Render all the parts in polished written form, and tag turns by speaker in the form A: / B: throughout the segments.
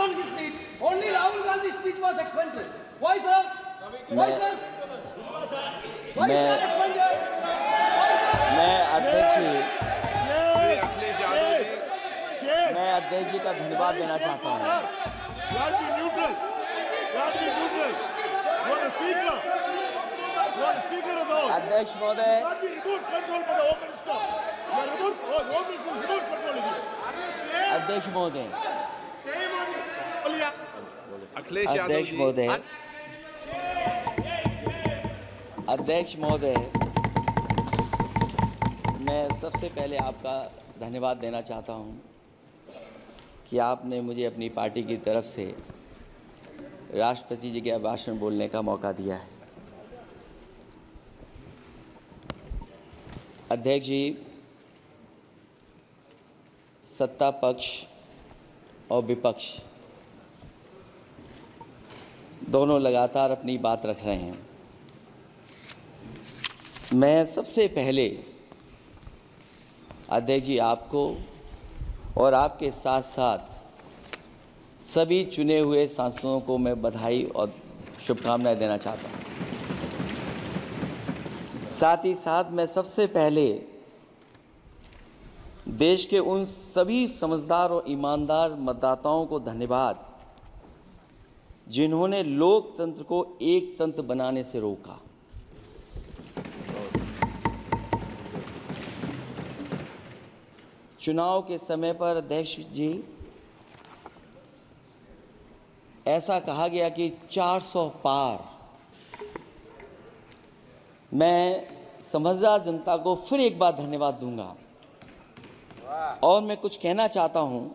A: Gandhi's speech. Only Rahul Gandhi's speech was expunged. Why, sir? Why, sir? Why, sir, expunged?
B: मैं अध्यक्ष जी का धन्यवाद देना चाहता हूँ। अध्यक्ष महोदय, अध्यक्ष महोदय, अध्यक्ष महोदय, मैं सबसे पहले आपका धन्यवाद देना चाहता हूं कि आपने मुझे अपनी पार्टी की तरफ से राष्ट्रपति जी के भाषण बोलने का मौका दिया है। अध्यक्ष जी, सत्ता पक्ष और विपक्ष दोनों लगातार अपनी बात रख रहे हैं। मैं सबसे पहले अध्यक्ष जी आपको और आपके साथ साथ सभी चुने हुए सांसदों को मैं बधाई और शुभकामनाएं देना चाहता हूं। साथ ही साथ मैं सबसे पहले देश के उन सभी समझदार और ईमानदार मतदाताओं को धन्यवाद जिन्होंने लोकतंत्र को एक तंत्र बनाने से रोका। चुनाव के समय पर अध्यक्ष जी ऐसा कहा गया कि 400 पार। मैं समझदार जनता को फिर एक बार धन्यवाद दूंगा और मैं कुछ कहना चाहता हूं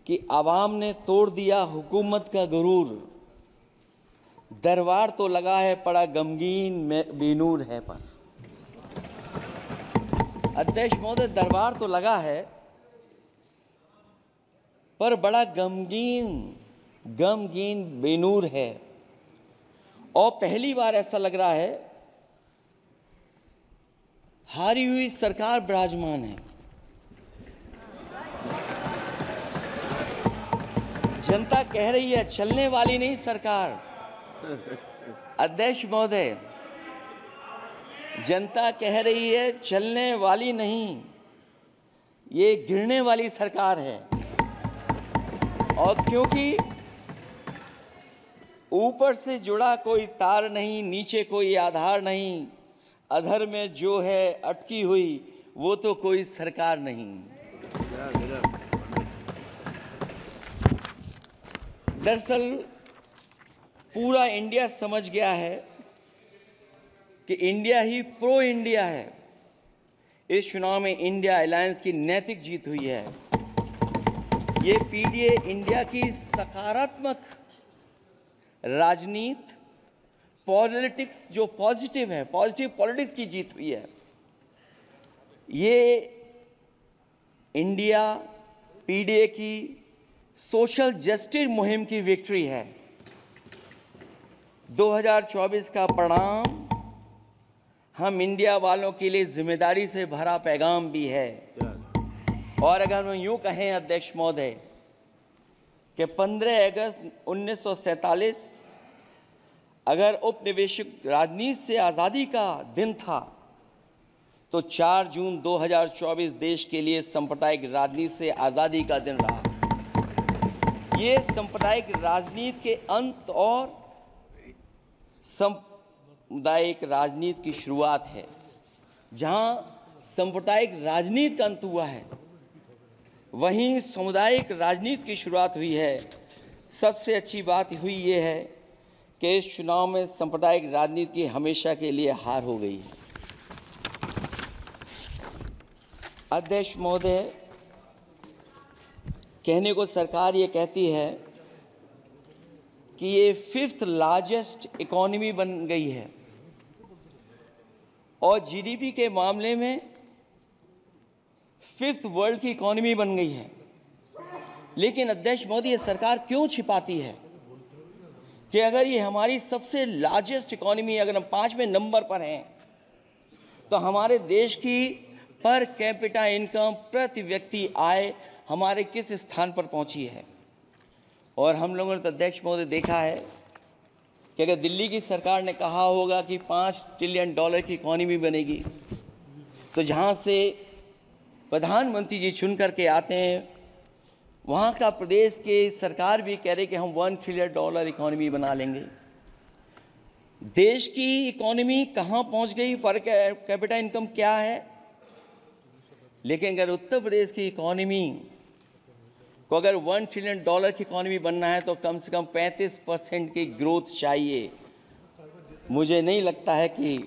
B: कि आवाम ने तोड़ दिया हुकूमत का गुरूर, दरबार तो लगा है पड़ा गमगीन में बेनूर है पर। अध्यक्ष महोदय, दरबार तो लगा है पर बड़ा गमगीन बेनूर है और पहली बार ऐसा लग रहा है हारी हुई सरकार विराजमान है। जनता कह रही है चलने वाली नहीं सरकार। अध्यक्ष महोदय, जनता कह रही है चलने वाली नहीं, ये गिरने वाली सरकार है। और क्योंकि ऊपर से जुड़ा कोई तार नहीं, नीचे कोई आधार नहीं, अधर में जो है अटकी हुई वो तो कोई सरकार नहीं। दरअसल पूरा इंडिया समझ गया है कि इंडिया ही प्रो इंडिया है। इस चुनाव में इंडिया अलायंस की नैतिक जीत हुई है। ये पीडीए इंडिया की सकारात्मक राजनीति, पॉलिटिक्स जो पॉजिटिव है, पॉजिटिव पॉलिटिक्स की जीत हुई है। ये इंडिया पीडीए की सोशल जस्टिस मुहिम की विक्ट्री है। 2024 का परिणाम हम इंडिया वालों के लिए जिम्मेदारी से भरा पैगाम भी है। और अगर हम यूँ कहें अध्यक्ष महोदय कि 15 अगस्त 1947 अगर उपनिवेशिक राजनीति से आज़ादी का दिन था तो 4 जून 2024 देश के लिए सांप्रदायिक राजनीति से आज़ादी का दिन रहा। ये सांप्रदायिक राजनीति के अंत और सामुदायिक राजनीति की शुरुआत है। जहां सांप्रदायिक राजनीति का अंत हुआ है वहीं सामुदायिक राजनीति की शुरुआत हुई है। सबसे अच्छी बात हुई ये है कि इस चुनाव में सांप्रदायिक राजनीति की हमेशा के लिए हार हो गई है। अध्यक्ष महोदय, कहने को सरकार ये कहती है कि ये 5th लार्जेस्ट इकोनॉमी बन गई है और जीडीपी के मामले में 5th वर्ल्ड की इकोनॉमी बन गई है। लेकिन अध्यक्ष मोदी, ये सरकार क्यों छिपाती है कि अगर ये हमारी सबसे लार्जेस्ट इकोनॉमी, अगर हम 5वें नंबर पर हैं, तो हमारे देश की पर कैपिटा इनकम, प्रति व्यक्ति आय हमारे किस स्थान पर पहुंची है। और हम लोगों ने तो अध्यक्ष महोदय देखा है कि अगर दिल्ली की सरकार ने कहा होगा कि $5 ट्रिलियन की इकॉनमी बनेगी, तो जहाँ से प्रधानमंत्री जी चुन करके आते हैं, वहाँ का प्रदेश के सरकार भी कह रही कि हम $1 ट्रिलियन इकॉनमी बना लेंगे। देश की इकॉनमी कहाँ पहुँच गई, पर कैपिटा इनकम क्या है, लेकिन अगर उत्तर प्रदेश की इकॉनमी को अगर $1 ट्रिलियन की इकॉनमी बनना है तो कम से कम 35% की ग्रोथ चाहिए। मुझे नहीं लगता है कि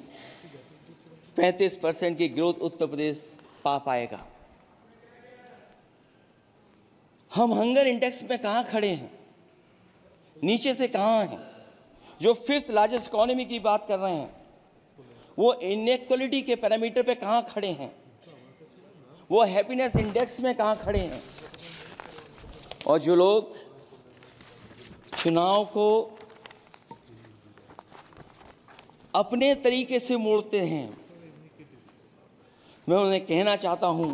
B: 35% की ग्रोथ उत्तर प्रदेश पा पाएगा। हम हंगर इंडेक्स में कहाँ खड़े हैं, नीचे से कहाँ हैं। जो 5th लार्जेस्ट इकॉनमी की बात कर रहे हैं, वो इनइक्वालिटी के पैरामीटर पे कहाँ खड़े हैं, वो हैप्पीनेस इंडेक्स में कहाँ खड़े हैं। और जो लोग चुनाव को अपने तरीके से मोड़ते हैं, मैं उन्हें कहना चाहता हूं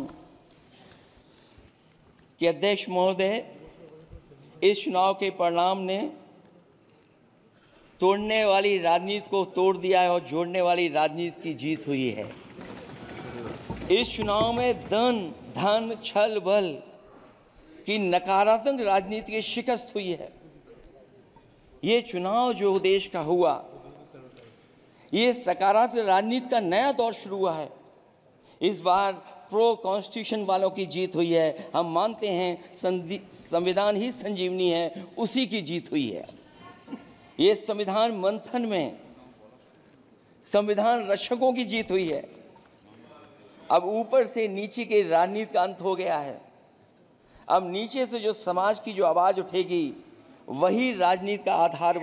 B: कि अध्यक्ष महोदय, इस चुनाव के परिणाम ने तोड़ने वाली राजनीति को तोड़ दिया है और जोड़ने वाली राजनीति की जीत हुई है। इस चुनाव में धन छल बल की नकारात्मक राजनीति की शिकस्त हुई है। ये चुनाव जो देश का हुआ, ये सकारात्मक राजनीति का नया दौर शुरू हुआ है। इस बार प्रो कॉन्स्टिट्यूशन वालों की जीत हुई है। हम मानते हैं संविधान ही संजीवनी है, उसी की जीत हुई है। ये संविधान मंथन में संविधान रक्षकों की जीत हुई है। अब ऊपर से नीचे की राजनीति का अंत हो गया है। अब नीचे से जो समाज की जो आवाज़ उठेगी, वही राजनीति का आधार